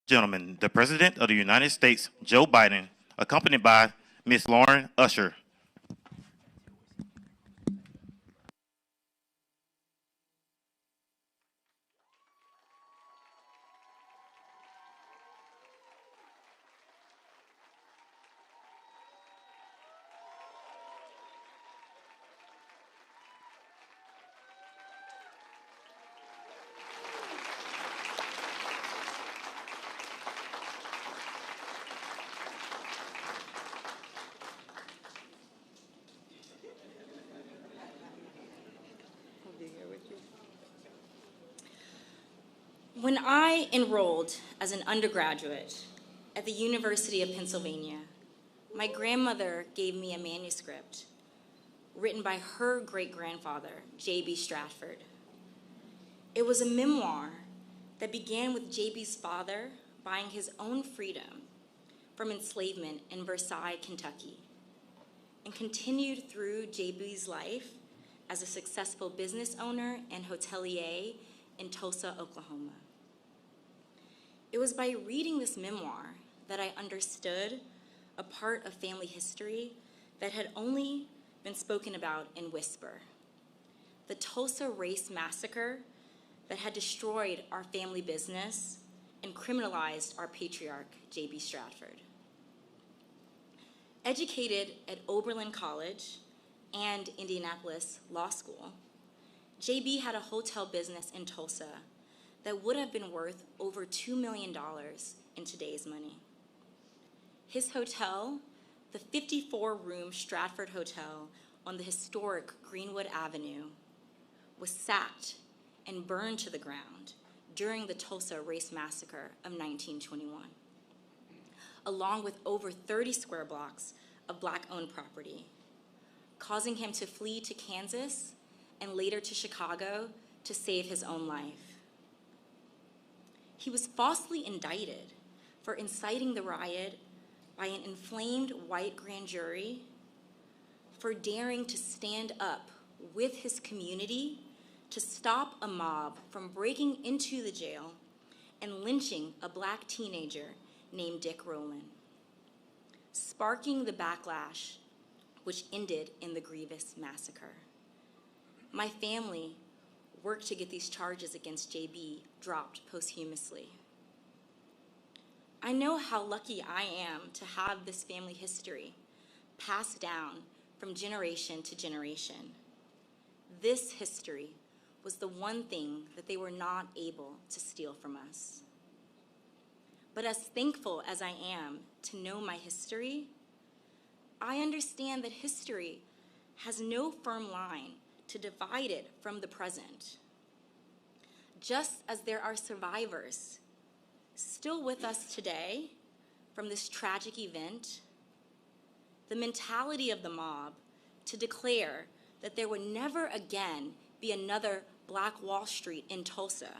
Gentlemen, the President of the United States, Joe Biden, accompanied by Ms. Lauren Usher. When I enrolled as an undergraduate at the University of Pennsylvania, my grandmother gave me a manuscript written by her great-grandfather, J.B. Stratford. It was a memoir that began with J.B.'s father buying his own freedom from enslavement in Versailles, Kentucky, and continued through J.B.'s life as a successful business owner and hotelier in Tulsa, Oklahoma. It was by reading this memoir that I understood a part of family history that had only been spoken about in whisper. The Tulsa race massacre that had destroyed our family business and criminalized our patriarch, J.B. Stratford. Educated at Oberlin College and Indianapolis Law School, J.B. had a hotel business in Tulsa that would have been worth over $2 million in today's money. His hotel, the 54-room Stratford Hotel on the historic Greenwood Avenue, was sacked and burned to the ground during the Tulsa Race Massacre of 1921, along with over 30 square blocks of Black-owned property, causing him to flee to Kansas and later to Chicago to save his own life. He was falsely indicted for inciting the riot by an inflamed white grand jury, for daring to stand up with his community to stop a mob from breaking into the jail and lynching a Black teenager named Dick Roland, sparking the backlash which ended in the grievous massacre. My family worked to get these charges against JB dropped posthumously. I know how lucky I am to have this family history passed down from generation to generation. This history was the one thing that they were not able to steal from us. But as thankful as I am to know my history, I understand that history has no firm line to divide it from the present. Just as there are survivors still with us today from this tragic event, the mentality of the mob to declare that there would never again be another Black Wall Street in Tulsa,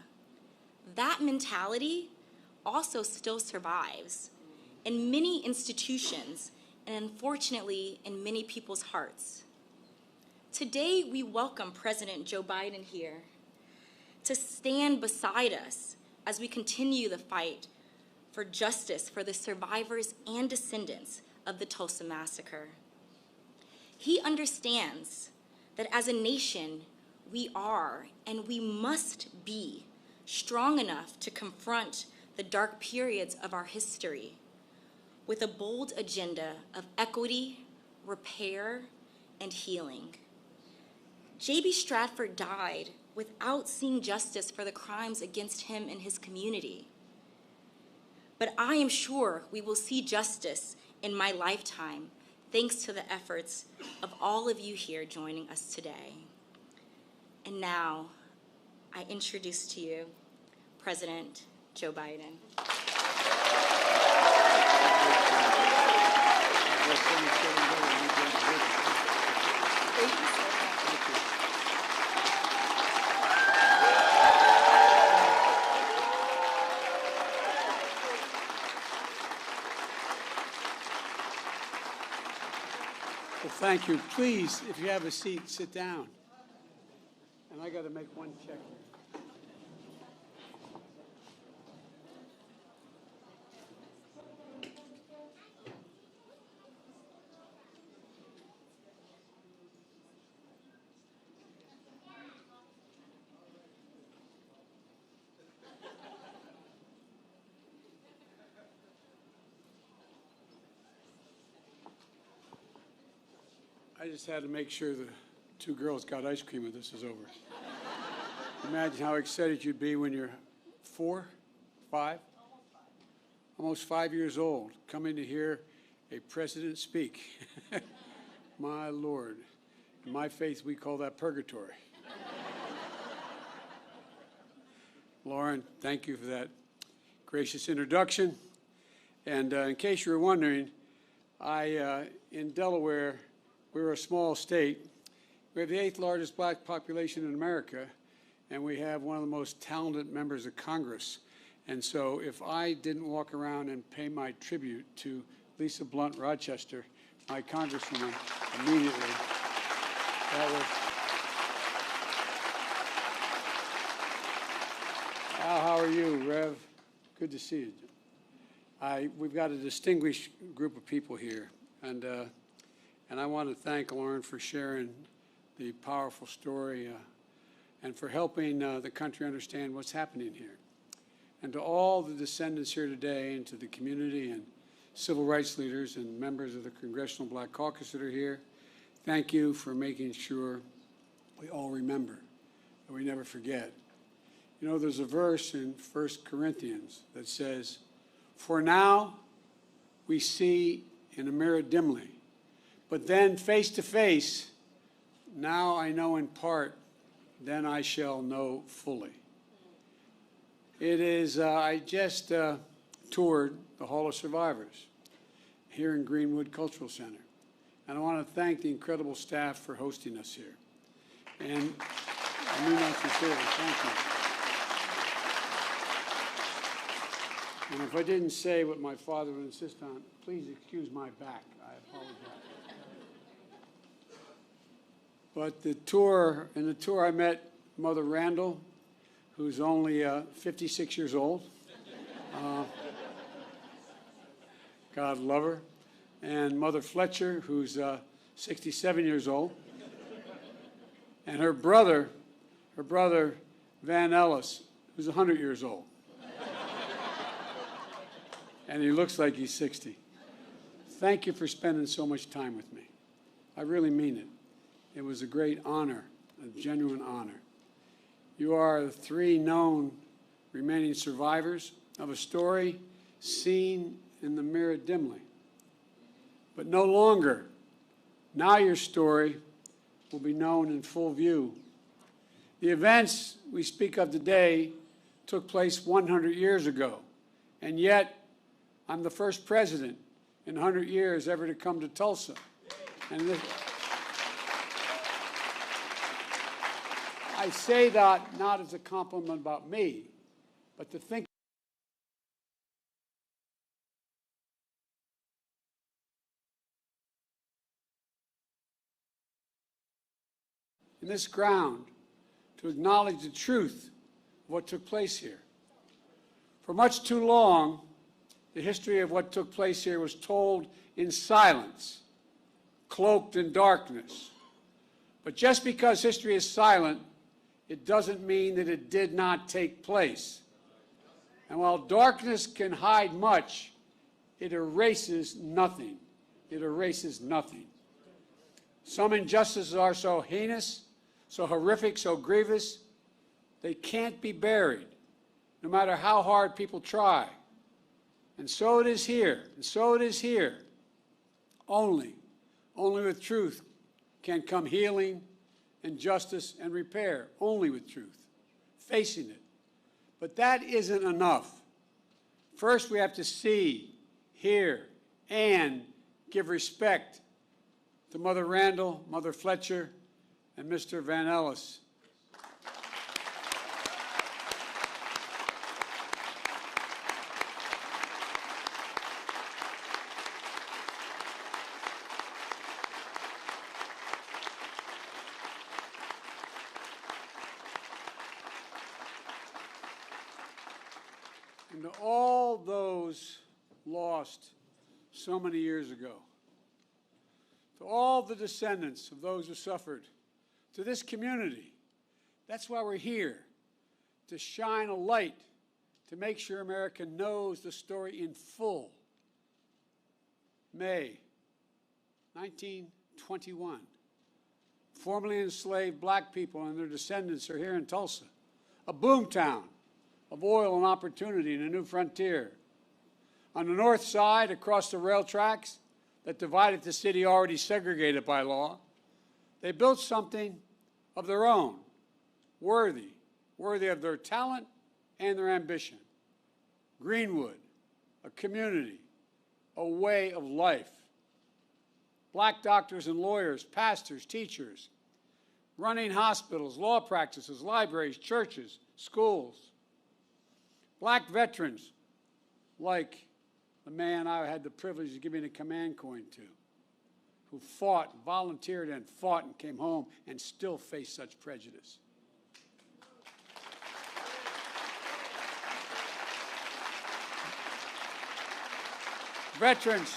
that mentality also still survives in many institutions and unfortunately in many people's hearts. Today, we welcome President Joe Biden here to stand beside us as we continue the fight for justice for the survivors and descendants of the Tulsa Massacre. He understands that as a nation, we are and we must be strong enough to confront the dark periods of our history with a bold agenda of equity, repair, and healing. J.B. Stratford died without seeing justice for the crimes against him and his community. But I am sure we will see justice in my lifetime, thanks to the efforts of all of you here joining us today. And now, I introduce to you President Joe Biden. Well, thank you. Please, if you have a seat, sit down. And I got to make one check. I just had to make sure the two girls got ice cream when this is over. Imagine how excited you'd be when you're 4, 5, almost 5 years old, coming to hear a president speak. My Lord. In my faith, we call that purgatory. Lauren, thank you for that gracious introduction. And in case you were wondering, in Delaware, we're a small state. We have the 8th largest black population in America, and we have one of the most talented members of Congress. And so if I didn't walk around and pay my tribute to Lisa Blunt Rochester, my congresswoman, immediately, that was... Al, how are you, Rev? Good to see you. We've got a distinguished group of people here, and I want to thank Lauren for sharing the powerful story and for helping the country understand what's happening here. And to all the descendants here today, and to the community and civil rights leaders and members of the Congressional Black Caucus that are here, thank you for making sure we all remember, that we never forget. You know, there's a verse in 1 Corinthians that says, "For now we see in a mirror dimly, but then face to face, now I know in part, then I shall know fully." It is, I just toured the Hall of Survivors here in Greenwood Cultural Center. And I want to thank the incredible staff for hosting us here. And I mean that sincerely, thank you. And if I didn't say what my father would insist on, please excuse my back. I apologize. But in the tour I met Mother Randall, who's only 56 years old. God love her. And Mother Fletcher, who's 67 years old. And her brother Van Ellis, who's 100 years old. And he looks like he's 60. Thank you for spending so much time with me. I really mean it. It was a great honor, a genuine honor. You are the 3 known remaining survivors of a story seen in the mirror dimly. But no longer. Now your story will be known in full view. The events we speak of today took place 100 years ago, and yet I'm the first president in 100 years ever to come to Tulsa. And I say that not as a compliment about me, but to think in this ground to acknowledge the truth of what took place here. For much too long, the history of what took place here was told in silence, cloaked in darkness. But just because history is silent, it doesn't mean that it did not take place. And while darkness can hide much, it erases nothing. It erases nothing. Some injustices are so heinous, so horrific, so grievous, they can't be buried, no matter how hard people try. And so it is here, and so it is here. Only with truth can come healing and justice and repair. Only with truth, facing it. But that isn't enough. First, we have to see, hear, and give respect to Mother Randall, Mother Fletcher, and Mr. Van Ellis. And to all those lost so many years ago, to all the descendants of those who suffered, to this community, that's why we're here, to shine a light, to make sure America knows the story in full. May 1921, formerly enslaved black people and their descendants are here in Tulsa, a boomtown of oil and opportunity in a new frontier. On the north side, across the rail tracks that divided the city already segregated by law, they built something of their own, worthy of their talent and their ambition. Greenwood, a community, a way of life. Black doctors and lawyers, pastors, teachers, running hospitals, law practices, libraries, churches, schools. Black veterans, like the man I had the privilege of giving a command coin to, who fought, volunteered and fought and came home and still face such prejudice. Veterans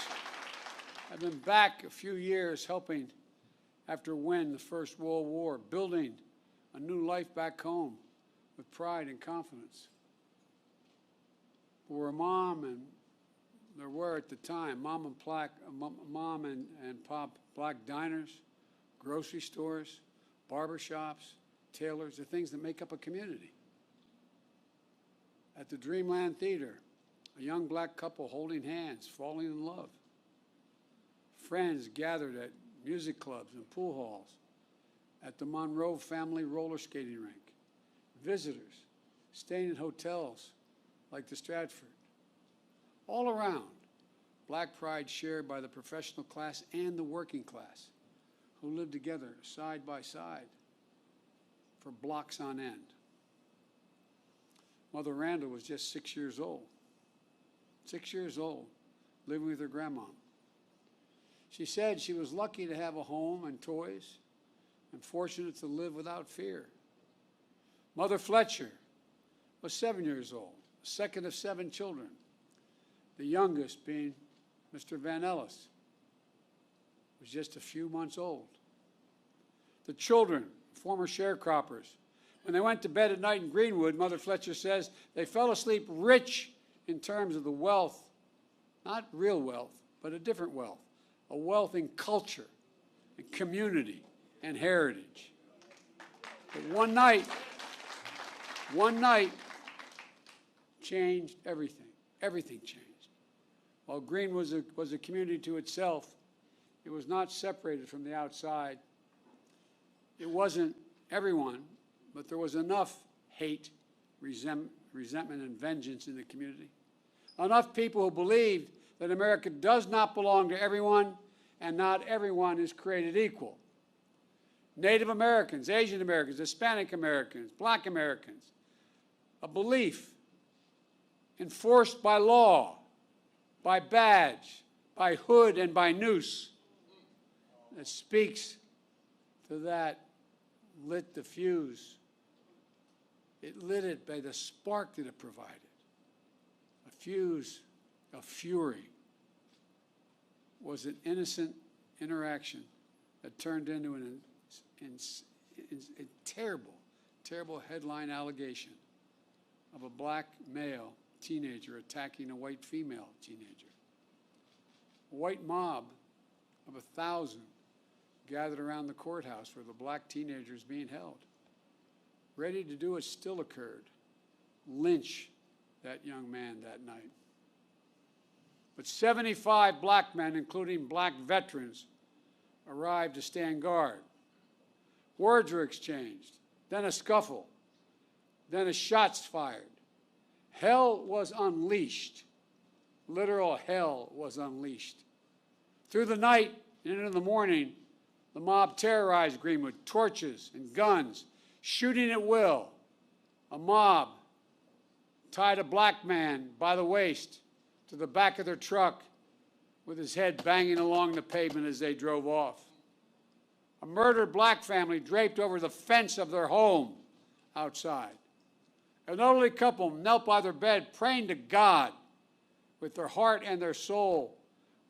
have been back a few years helping after winning the First World War, building a new life back home with pride and confidence. Where mom and there were at the time, mom and pop black diners, grocery stores, barber shops, tailors, the things that make up a community. At the Dreamland Theater, a young black couple holding hands, falling in love. Friends gathered at music clubs and pool halls, at the Monroe family roller skating rink. Visitors staying in hotels like the Stratford. All around, black pride shared by the professional class and the working class, who lived together side by side for blocks on end. Mother Randall was just 6 years old. 6 years old, living with her grandma. She said she was lucky to have a home and toys and fortunate to live without fear. Mother Fletcher was 7 years old, the second of 7 children, the youngest being Mr. Van Ellis, was just a few months old. The children, former sharecroppers, when they went to bed at night in Greenwood, Mother Fletcher says they fell asleep rich in terms of the wealth, not real wealth, but a different wealth, a wealth in culture and community and heritage. But one night changed everything. Everything changed. While Greenwood was a community to itself, it was not separated from the outside. It wasn't everyone, but there was enough hate, resentment, and vengeance in the community. Enough people who believed that America does not belong to everyone and not everyone is created equal. Native Americans, Asian Americans, Hispanic Americans, Black Americans, a belief enforced by law, by badge, by hood, and by noose that speaks to that lit the fuse. It lit it by the spark that it provided. A fuse of fury was an innocent interaction that turned into a terrible, terrible headline allegation of a black male teenager attacking a white female teenager. A white mob of 1,000 gathered around the courthouse where the black teenager is being held. Ready to do what still occurred, lynch that young man that night. But 75 black men, including black veterans, arrived to stand guard. Words were exchanged, then a scuffle, then a shots fired. Hell was unleashed. Literal hell was unleashed. Through the night and into the morning, the mob terrorized Greenwood, torches and guns, shooting at will. A mob tied a black man by the waist to the back of their truck with his head banging along the pavement as they drove off. A murdered black family draped over the fence of their home outside. An elderly couple knelt by their bed praying to God with their heart and their soul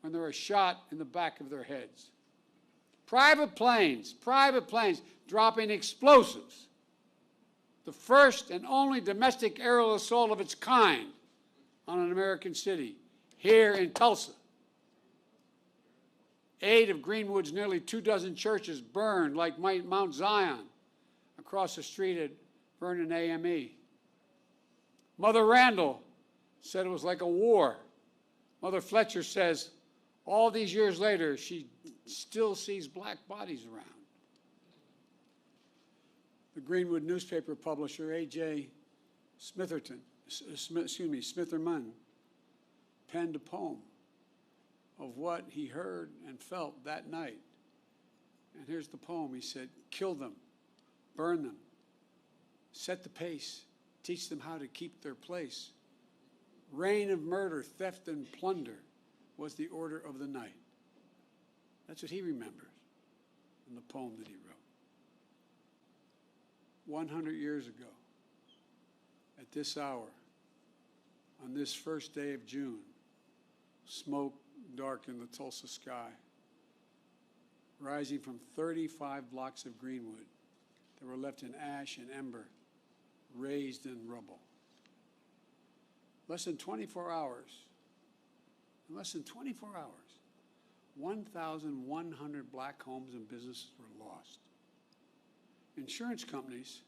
when they were shot in the back of their heads. Private planes dropping explosives. The first and only domestic aerial assault of its kind on an American city, here in Tulsa. 8 of Greenwood's nearly 24 churches burned like Mount Zion across the street at Vernon AME. Mother Randall said it was like a war. Mother Fletcher says all these years later, she still sees black bodies around. The Greenwood newspaper publisher, A.J. Smitherman, penned a poem of what he heard and felt that night. And here's the poem. He said, "Kill them, burn them, set the pace, teach them how to keep their place. Reign of murder, theft, and plunder was the order of the night." That's what he remembers in the poem that he wrote. 100 years ago, at this hour, on this first day of June, smoke darkened the Tulsa sky, rising from 35 blocks of Greenwood that were left in ash and ember, raised in rubble. Less than 24 hours, 1,100 black homes and businesses were lost. Insurance companies,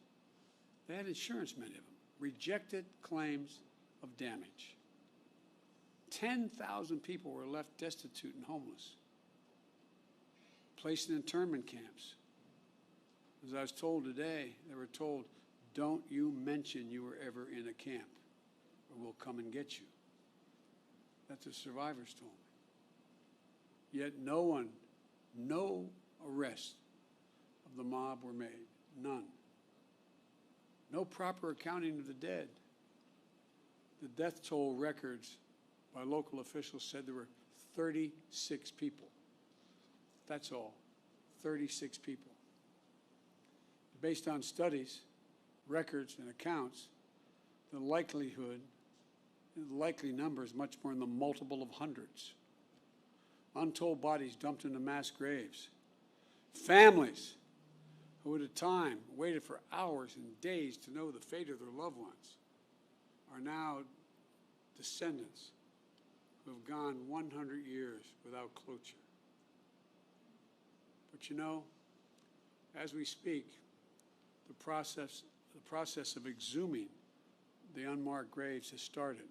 they had insurance, many of them, rejected claims of damage. 10,000 people were left destitute and homeless, placed in internment camps. As I was told today, they were told, "Don't you mention you were ever in a camp, or we'll come and get you." That's what survivors told me. Yet no arrests of the mob were made, none. No proper accounting of the dead. The death toll records by local officials said there were 36 people. That's all, 36 people. Based on studies, records, and accounts, the likely number is much more in the multiple of hundreds. Untold bodies dumped into mass graves. Families who at a time waited for hours and days to know the fate of their loved ones are now descendants who have gone 100 years without closure. But you know, as we speak, the process of exhuming the unmarked graves has started.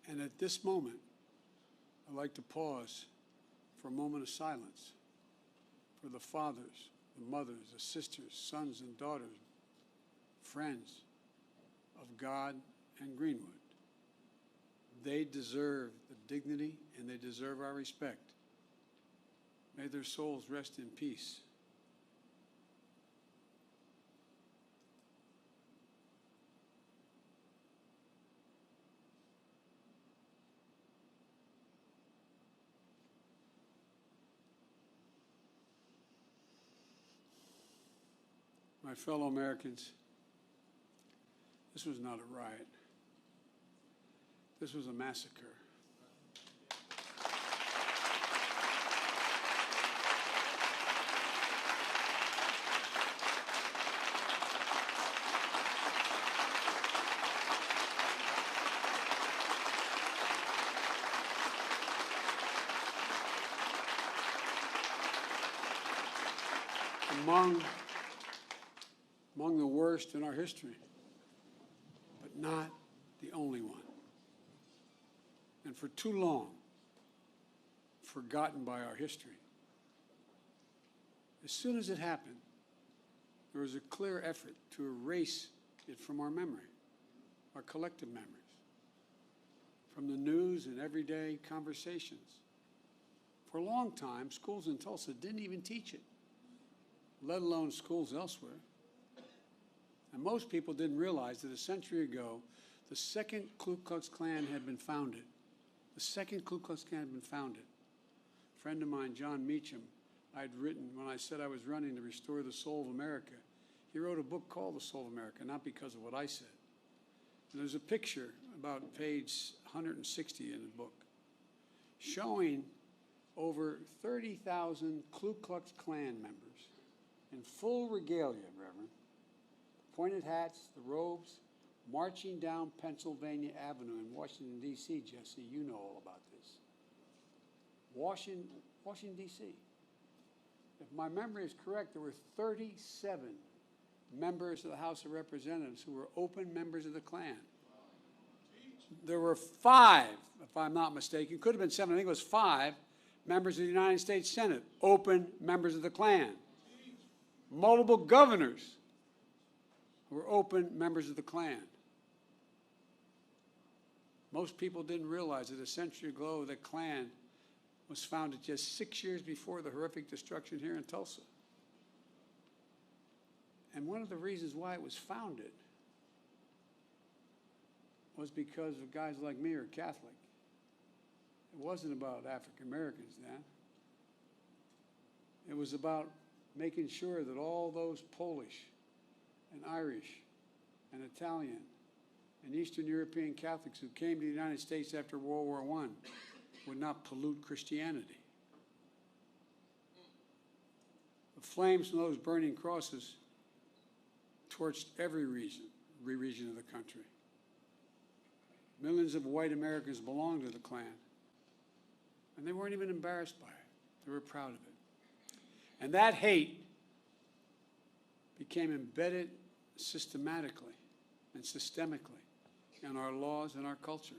And at this moment, I'd like to pause for a moment of silence for the fathers, the mothers, the sisters, sons and daughters, friends of God and Greenwood. They deserve the dignity and they deserve our respect. May their souls rest in peace. My fellow Americans, this was not a riot. This was a massacre. Among the worst in our history, but not the only one. And for too long, forgotten by our history. As soon as it happened, there was a clear effort to erase it from our memory, our collective memories, from the news and everyday conversations. For a long time, schools in Tulsa didn't even teach it, let alone schools elsewhere. And most people didn't realize that a century ago, the second Ku Klux Klan had been founded. The second Ku Klux Klan had been founded. A friend of mine, John Meacham, I'd written when I said I was running to restore the soul of America. He wrote a book called The Soul of America, not because of what I said. And there's a picture about page 160 in the book showing over 30,000 Ku Klux Klan members in full regalia, Reverend. Pointed hats, the robes, marching down Pennsylvania Avenue in Washington, D.C., Jesse, you know all about this. Washington, D.C. If my memory is correct, there were 37 members of the House of Representatives who were open members of the Klan. There were 5, if I'm not mistaken, could have been 7, I think it was 5, members of the United States Senate, open members of the Klan. Multiple governors were open members of the Klan. Most people didn't realize that a century ago the Klan was founded just 6 years before the horrific destruction here in Tulsa. And one of the reasons why it was founded was because of guys like me who are Catholic. It wasn't about African Americans then. It was about making sure that all those Polish and Irish and Italian and Eastern European Catholics who came to the United States after World War I would not pollute Christianity. The flames from those burning crosses torched every region of the country. Millions of white Americans belonged to the Klan, and they weren't even embarrassed by it. They were proud of it. And that hate became embedded systematically and systemically in our laws and our culture.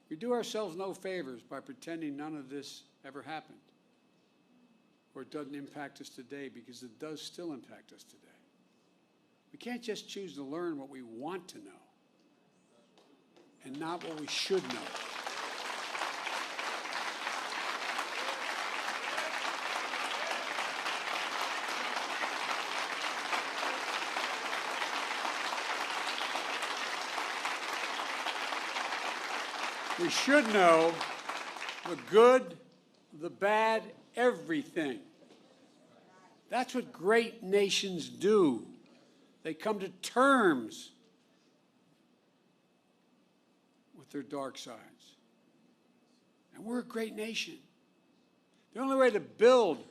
We do ourselves no favors by pretending none of this ever happened, or it doesn't impact us today, because it does still impact us today. We can't just choose to learn what we want to know and not what we should know. We should know the good, the bad, everything. That's what great nations do. They come to terms with their dark sides. And we're a great nation. The only way to build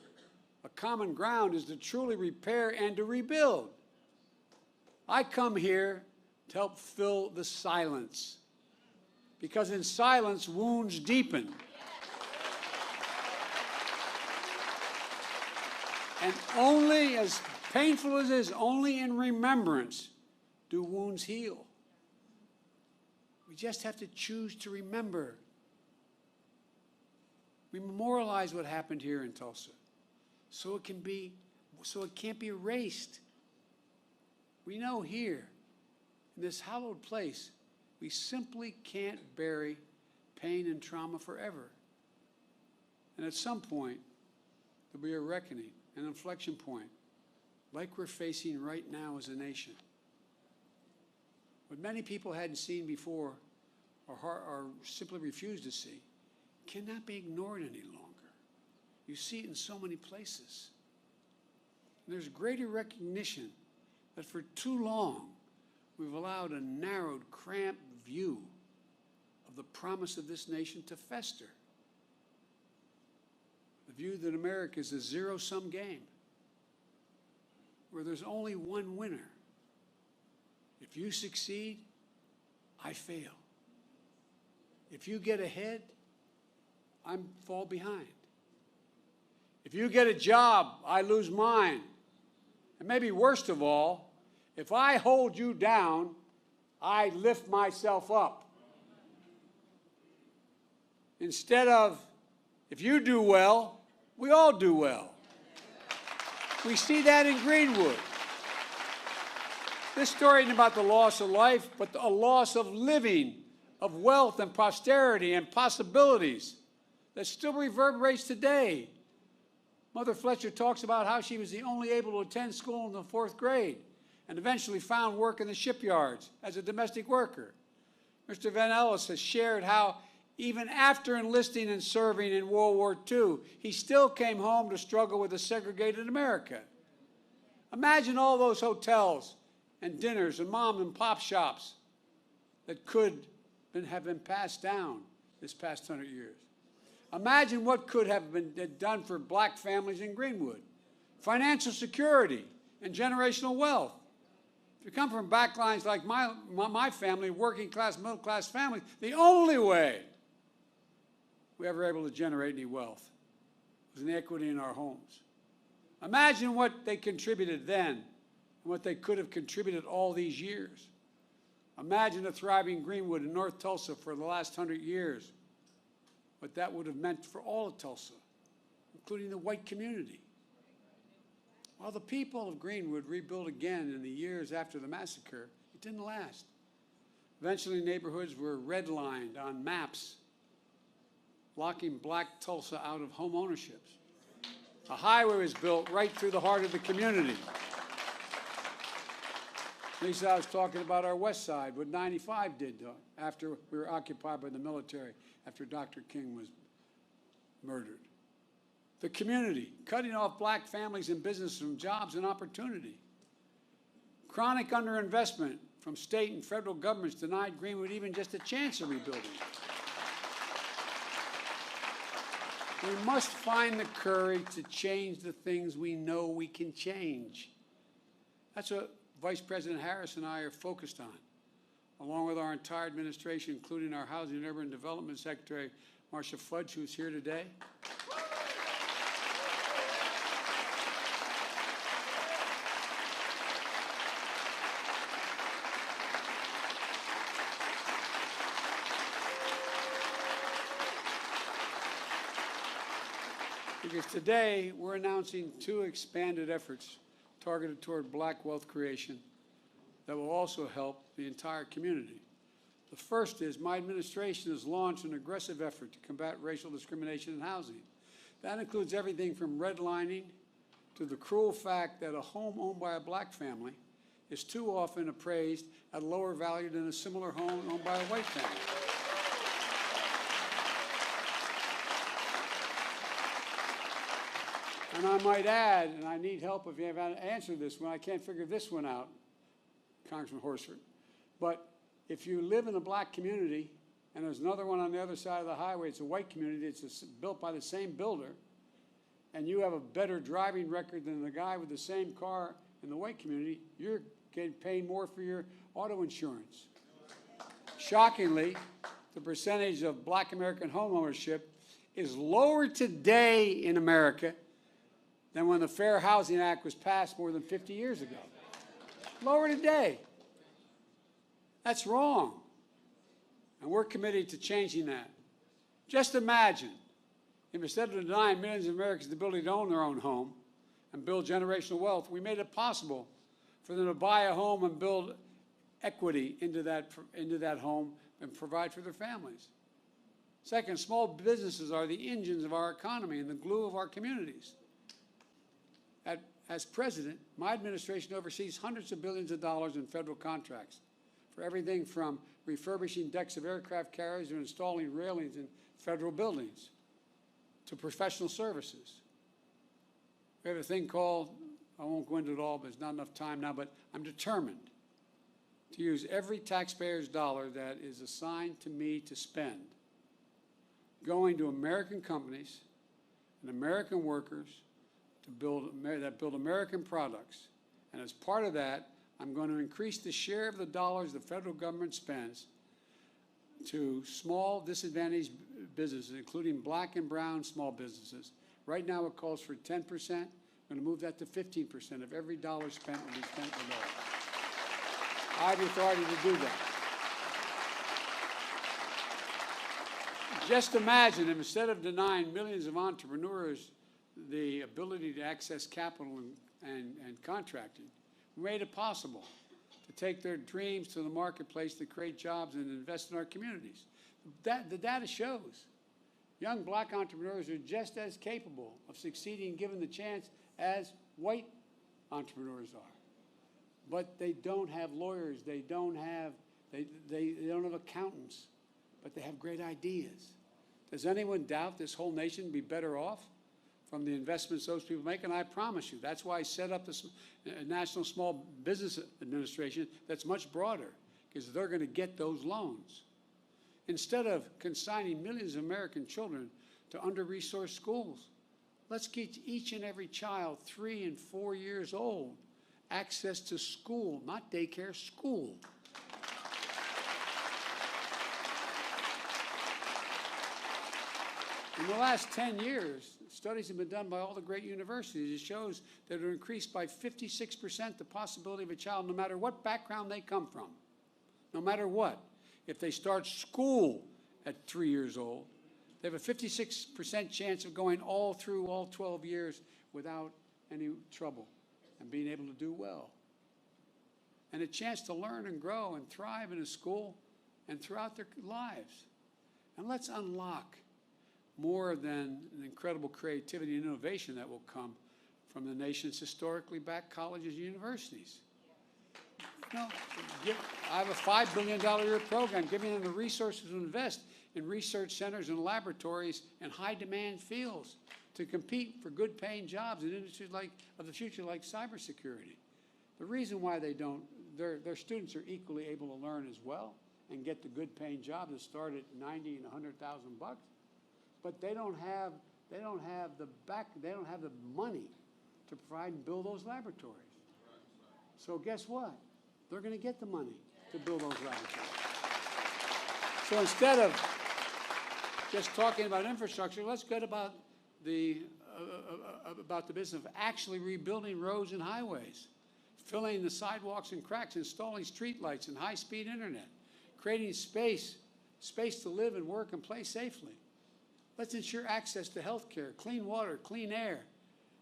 a common ground is to truly repair and to rebuild. I come here to help fill the silence, because in silence, wounds deepen. And only, as painful as it is, only in remembrance do wounds heal. We just have to choose to remember. We memorialize what happened here in Tulsa, so it can't be erased. We know here, in this hallowed place, we simply can't bury pain and trauma forever. And at some point, there'll be a reckoning, an inflection point, like we're facing right now as a nation. What many people hadn't seen before or simply refused to see cannot be ignored any longer. You see it in so many places. And there's greater recognition that for too long we've allowed a narrowed, cramped view of the promise of this nation to fester. The view that America is a zero-sum game where there's only one winner. If you succeed, I fail. If you get ahead, I fall behind. If you get a job, I lose mine. And maybe worst of all, if I hold you down, I lift myself up. Instead of, if you do well, we all do well. We see that in Greenwood. This story isn't about the loss of life, but a loss of living, of wealth and prosperity and possibilities that still reverberates today. Mother Fletcher talks about how she was the only able to attend school in the 4th grade and eventually found work in the shipyards as a domestic worker. Mr. Van Ellis has shared how even after enlisting and serving in World War II, he still came home to struggle with a segregated America. Imagine all those hotels and dinners and mom and pop shops that could have been passed down this past 100 years. Imagine what could have been done for black families in Greenwood. Financial security and generational wealth. If you come from backlines like my family, working class, middle class families, the only way we ever able to generate any wealth was inequity in our homes. Imagine what they contributed then and what they could have contributed all these years. Imagine a thriving Greenwood in North Tulsa for the last 100 years, what that would have meant for all of Tulsa, including the white community. While the people of Greenwood rebuilt again in the years after the massacre, it didn't last. Eventually, neighborhoods were redlined on maps, blocking black Tulsa out of home ownership. A highway was built right through the heart of the community. Lisa, I was talking about our west side, what 95 did after we were occupied by the military, after Dr. King was murdered. The community, cutting off black families and businesses from jobs and opportunity. Chronic underinvestment from state and federal governments denied Greenwood even just a chance of rebuilding. We must find the courage to change the things we know we can change. That's what Vice President Harris and I are focused on, along with our entire administration, including our Housing and Urban Development Secretary, Marcia Fudge, who's here today. Because today we're announcing 2 expanded efforts targeted toward black wealth creation that will also help the entire community. The first is my administration has launched an aggressive effort to combat racial discrimination in housing. That includes everything from redlining to the cruel fact that a home owned by a black family is too often appraised at a lower value than a similar home owned by a white family. And I might add, and I need help if you have answered this one, I can't figure this one out, Congressman Horsford, but if you live in a black community and there's another one on the other side of the highway, it's a white community, it's built by the same builder, and you have a better driving record than the guy with the same car in the white community, you're getting paid more for your auto insurance. Shockingly, the percentage of black American homeownership is lower today in America than when the Fair Housing Act was passed more than 50 years ago. Lower today. That's wrong. And we're committed to changing that. Just imagine if instead of denying millions of Americans the ability to own their own home and build generational wealth, we made it possible for them to buy a home and build equity into that home and provide for their families. Second, small businesses are the engines of our economy and the glue of our communities. As president, my administration oversees hundreds of billions of dollars in federal contracts for everything from refurbishing decks of aircraft carriers to installing railings in federal buildings to professional services. We have a thing called, I won't go into it all, but there's not enough time now, but I'm determined to use every taxpayer's dollar that is assigned to me to spend going to American companies and American workers that build American products. And as part of that, I'm going to increase the share of the dollars the federal government spends to small disadvantaged businesses, including black and brown small businesses. Right now it calls for 10%. I'm going to move that to 15% of every dollar spent will be spent below. I have the authority to do that. Just imagine if instead of denying millions of entrepreneurs the ability to access capital and contracting, we made it possible to take their dreams to the marketplace to create jobs and invest in our communities. The data shows young black entrepreneurs are just as capable of succeeding given the chance as white entrepreneurs are. But they don't have lawyers, they don't have accountants, but they have great ideas. Does anyone doubt this whole nation would be better off from the investments those people make? And I promise you, that's why I set up this National Small Business Administration that's much broader, because they're going to get those loans. Instead of consigning millions of American children to under-resourced schools, let's get each and every child 3 and 4 years old access to school, not daycare, school. In the last 10 years, studies have been done by all the great universities. It shows that it will increase by 56% the possibility of a child, no matter what background they come from, no matter what. If they start school at 3 years old, they have a 56% chance of going all through all 12 years without any trouble and being able to do well. And a chance to learn and grow and thrive in a school and throughout their lives. And let's unlock more than an incredible creativity and innovation that will come from the nation's historically backed colleges and universities. You know, I have a $5 billion a year program giving them the resources to invest in research centers and laboratories in high-demand fields to compete for good-paying jobs in industries of the future like cybersecurity. The reason why they don't, their students are equally able to learn as well and get the good-paying jobs that start at $90,000 and $100,000, but they don't have the money to provide and build those laboratories. So guess what? They're going to get the money to build those laboratories. So instead of just talking about infrastructure, let's get about the business of actually rebuilding roads and highways, filling the sidewalks and cracks, installing streetlights and high-speed internet, creating space to live and work and play safely. Let's ensure access to health care, clean water, clean air,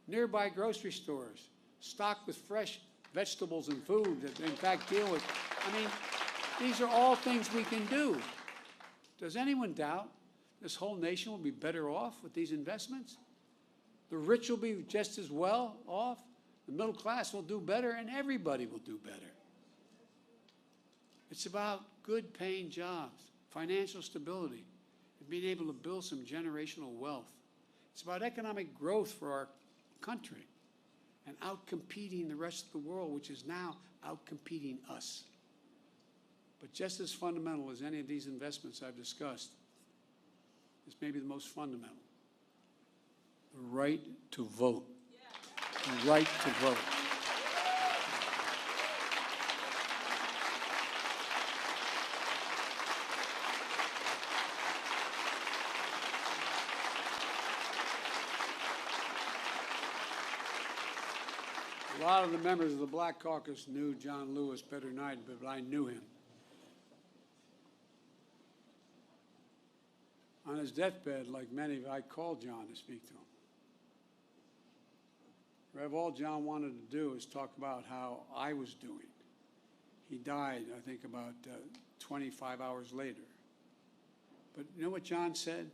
nearby grocery stores, stocked with fresh vegetables and food that, in fact, deal with. I mean, these are all things we can do. Does anyone doubt this whole nation will be better off with these investments? The rich will be just as well off, the middle class will do better, and everybody will do better. It's about good-paying jobs, financial stability, and being able to build some generational wealth. It's about economic growth for our country and outcompeting the rest of the world, which is now outcompeting us. But just as fundamental as any of these investments I've discussed is maybe the most fundamental: the right to vote. The right to vote. A lot of the members of the Black Caucus knew John Lewis better than I did, but I knew him. On his deathbed, like many, I called John to speak to him. Rev, all John wanted to do is talk about how I was doing. He died, I think, about 25 hours later. But you know what John said?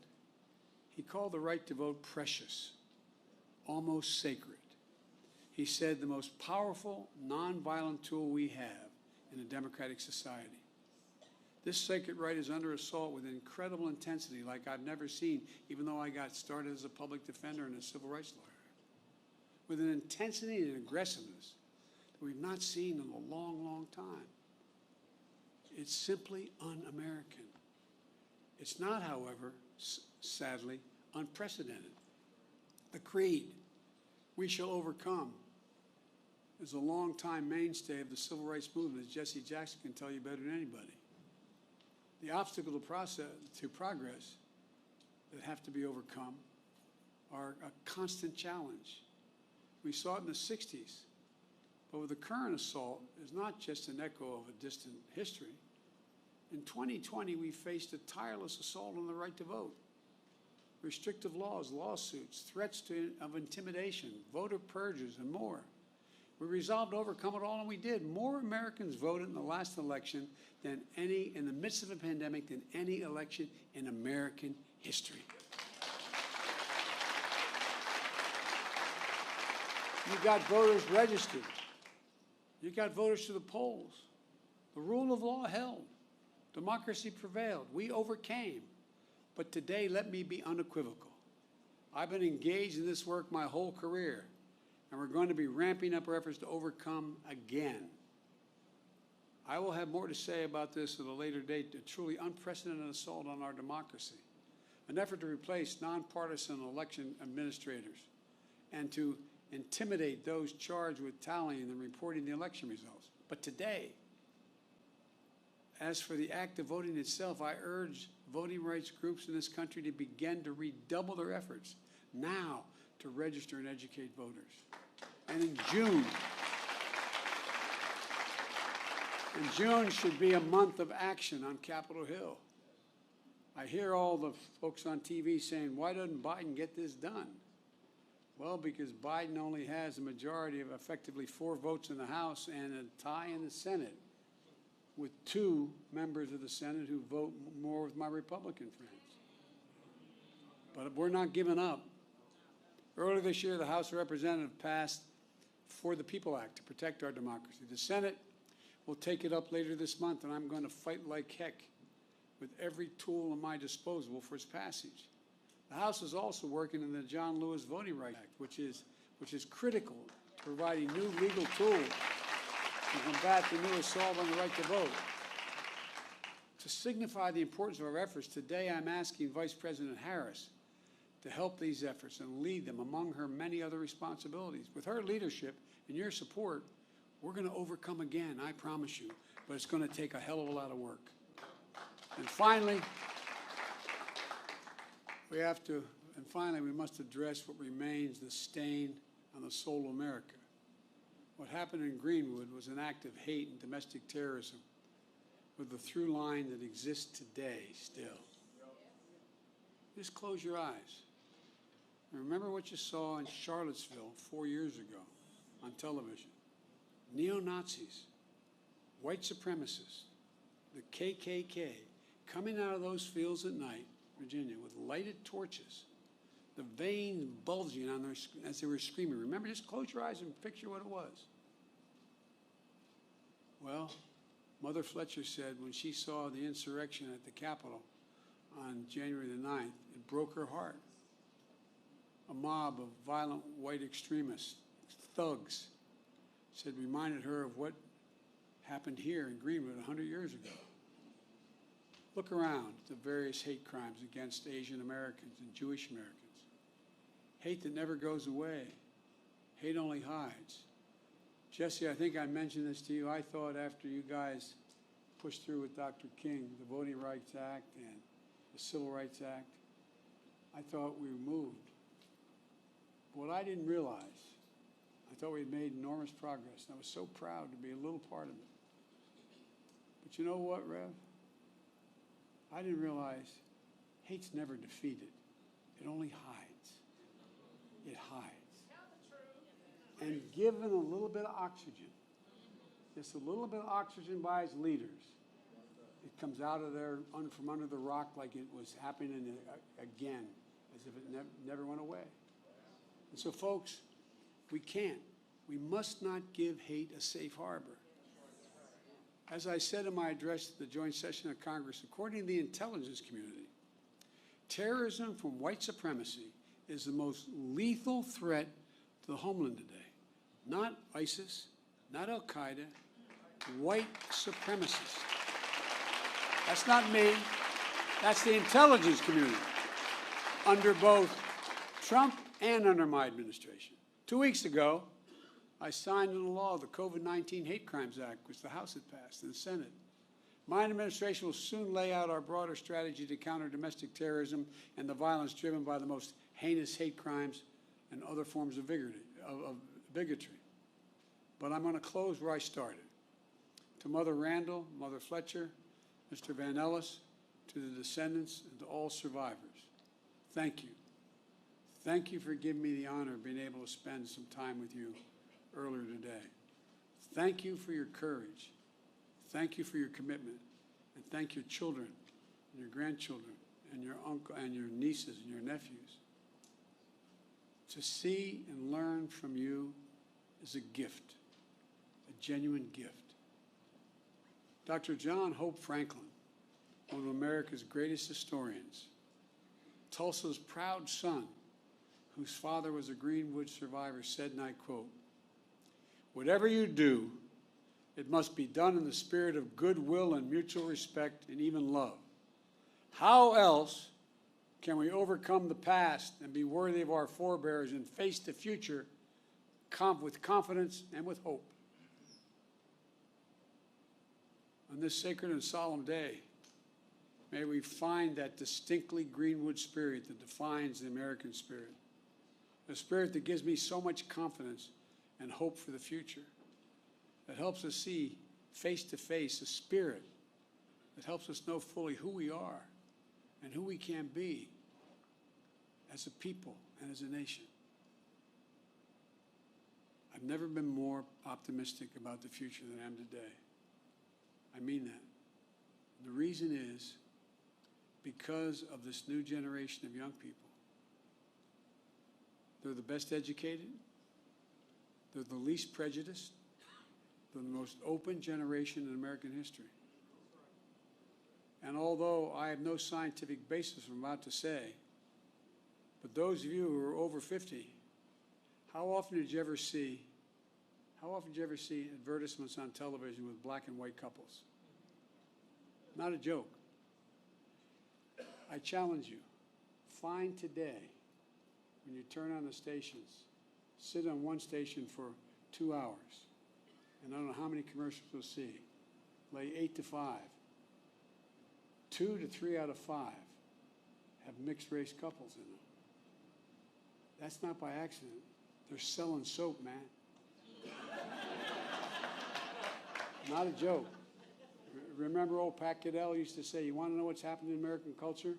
He called the right to vote precious, almost sacred. He said the most powerful, nonviolent tool we have in a democratic society. This sacred right is under assault with incredible intensity like I've never seen, even though I got started as a public defender and a civil rights lawyer. With an intensity and aggressiveness that we've not seen in a long, long time. It's simply un-American. It's not, however, sadly, unprecedented. The creed, "We shall overcome," is a long-time mainstay of the civil rights movement, as Jesse Jackson can tell you better than anybody. The obstacle to progress that have to be overcome are a constant challenge. We saw it in the 60s, but with the current assault is not just an echo of a distant history. In 2020, we faced a tireless assault on the right to vote. Restrictive laws, lawsuits, threats of intimidation, voter purges, and more. We resolved to overcome it all, and we did. More Americans voted in the last election than in the midst of a pandemic, than any election in American history. You got voters registered. You got voters to the polls. The rule of law held. Democracy prevailed. We overcame. But today, let me be unequivocal. I've been engaged in this work my whole career, and we're going to be ramping up our efforts to overcome again. I will have more to say about this at a later date, a truly unprecedented assault on our democracy, an effort to replace nonpartisan election administrators and to intimidate those charged with tallying and reporting the election results. But today, As for the act of voting itself, I urge voting rights groups in this country to begin to redouble their efforts now to register and educate voters. And in June should be a month of action on Capitol Hill. I hear all the folks on TV saying, why doesn't Biden get this done? Well, because Biden only has a majority of effectively 4 votes in the House and a tie in the Senate, with 2 members of the Senate who vote more with my Republican friends. But we're not giving up. Earlier this year, the House of Representatives passed For the People Act to protect our democracy. The Senate will take it up later this month, and I'm going to fight like heck with every tool at my disposal for its passage. The House is also working on the John Lewis Voting Rights Act, which is critical to providing new legal tools to combat the new assault on the right to vote. To signify the importance of our efforts, today I'm asking Vice President Harris to help these efforts and lead them among her many other responsibilities. With her leadership and your support, we're going to overcome again, I promise you, but it's going to take a hell of a lot of work. And finally, we must address what remains the stain on the soul of America. What happened in Greenwood was an act of hate and domestic terrorism with a through line that exists today still. Just close your eyes. And remember what you saw in Charlottesville 4 years ago on television. Neo-Nazis, white supremacists, the KKK, coming out of those fields at night, Virginia, with lighted torches, the veins bulging on their, as they were screaming. Remember, just close your eyes and picture what it was. Well, Mother Fletcher said when she saw the insurrection at the Capitol on January the 9th, it broke her heart. A mob of violent white extremists, thugs, said reminded her of what happened here in Greenwood 100 years ago. Look around at the various hate crimes against Asian Americans and Jewish Americans. Hate that never goes away. Hate only hides. Jesse, I think I mentioned this to you. I thought after you guys pushed through with Dr. King, the Voting Rights Act and the Civil Rights Act, I thought we moved. What I didn't realize, I thought we had made enormous progress, and I was so proud to be a little part of it. But you know what, Rev? I didn't realize hate's never defeated. It only hides. It hides. And given a little bit of oxygen, just a little bit of oxygen by its leaders, it comes out of there from under the rock like it was happening again, as if it never went away. And so, folks, we must not give hate a safe harbor. As I said in my address to the joint session of Congress, according to the intelligence community, terrorism from white supremacy is the most lethal threat to the homeland today. Not ISIS, not Al-Qaeda, white supremacists. That's not me. That's the intelligence community under both Trump and under my administration. 2 weeks ago, I signed into law the COVID-19 Hate Crimes Act, which the House had passed, and the Senate. My administration will soon lay out our broader strategy to counter domestic terrorism and the violence driven by the most heinous hate crimes and other forms of bigotry. But I'm going to close where I started. To Mother Randall, Mother Fletcher, Mr. Van Ellis, to the descendants, and to all survivors, thank you. Thank you for giving me the honor of being able to spend some time with you earlier today. Thank you for your courage. Thank you for your commitment. And thank your children and your grandchildren and your uncle and your nieces and your nephews. To see and learn from you is a gift, a genuine gift. Dr. John Hope Franklin, one of America's greatest historians, Tulsa's proud son, whose father was a Greenwood survivor, said, and I quote, "Whatever you do, it must be done in the spirit of goodwill and mutual respect and even love. How else can we overcome the past and be worthy of our forebears and face the future with confidence and with hope?" On this sacred and solemn day, may we find that distinctly Greenwood spirit that defines the American spirit, a spirit that gives me so much confidence and hope for the future, that helps us see face to face a spirit that helps us know fully who we are and who we can be as a people and as a nation. I've never been more optimistic about the future than I am today. I mean that. The reason is because of this new generation of young people. They're the best educated, they're the least prejudiced, they're the most open generation in American history. And although I have no scientific basis for what I'm about to say, but those of you who are over 50, how often did you ever see advertisements on television with black and white couples? Not a joke. I challenge you, find today, when you turn on the stations, sit on one station for 2 hours, and I don't know how many commercials you'll see, lay 8 to 5. 2 to 3 out of 5 have mixed race couples in them. That's not by accident. They're selling soap, man. Not a joke. Remember old Pat Goodell used to say, you want to know what's happening in American culture?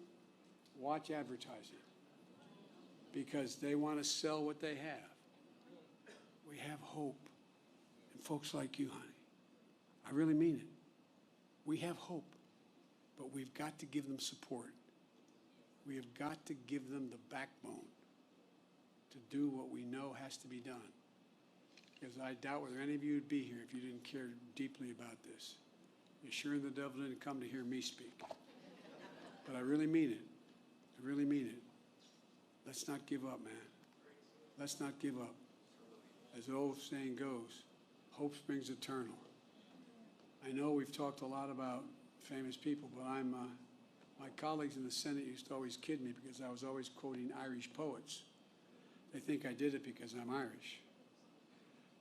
Watch advertising. Because they want to sell what they have. We have hope. And folks like you, honey. I really mean it. We have hope. But we've got to give them support. We have got to give them the backbone to do what we know has to be done. Because I doubt whether any of you would be here if you didn't care deeply about this. You're sure the devil didn't come to hear me speak. But I really mean it. I really mean it. Let's not give up, man. Let's not give up. As the old saying goes, hope springs eternal. I know we've talked a lot about famous people, but my colleagues in the Senate used to always kid me because I was always quoting Irish poets. They think I did it because I'm Irish.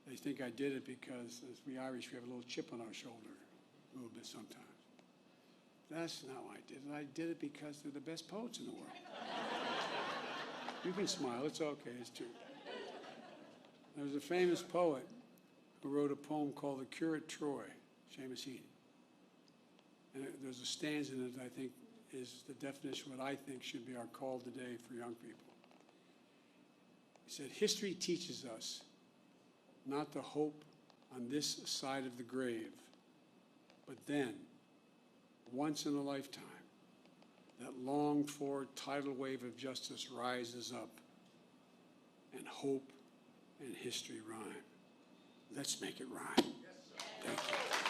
They think I did it because, as we Irish, we have a little chip on our shoulder, a little bit sometimes. That's not why I did it. I did it because they're the best poets in the world. You can smile. It's okay. It's true. There was a famous poet who wrote a poem called The Curate Troy, Seamus Heaney. And there's a stanza in it that I think is the definition of what I think should be our call today for young people. He said, history teaches us not to hope on this side of the grave, but then, once in a lifetime, that longed-for tidal wave of justice rises up, and hope and history rhyme. Let's make it rhyme. Thank you.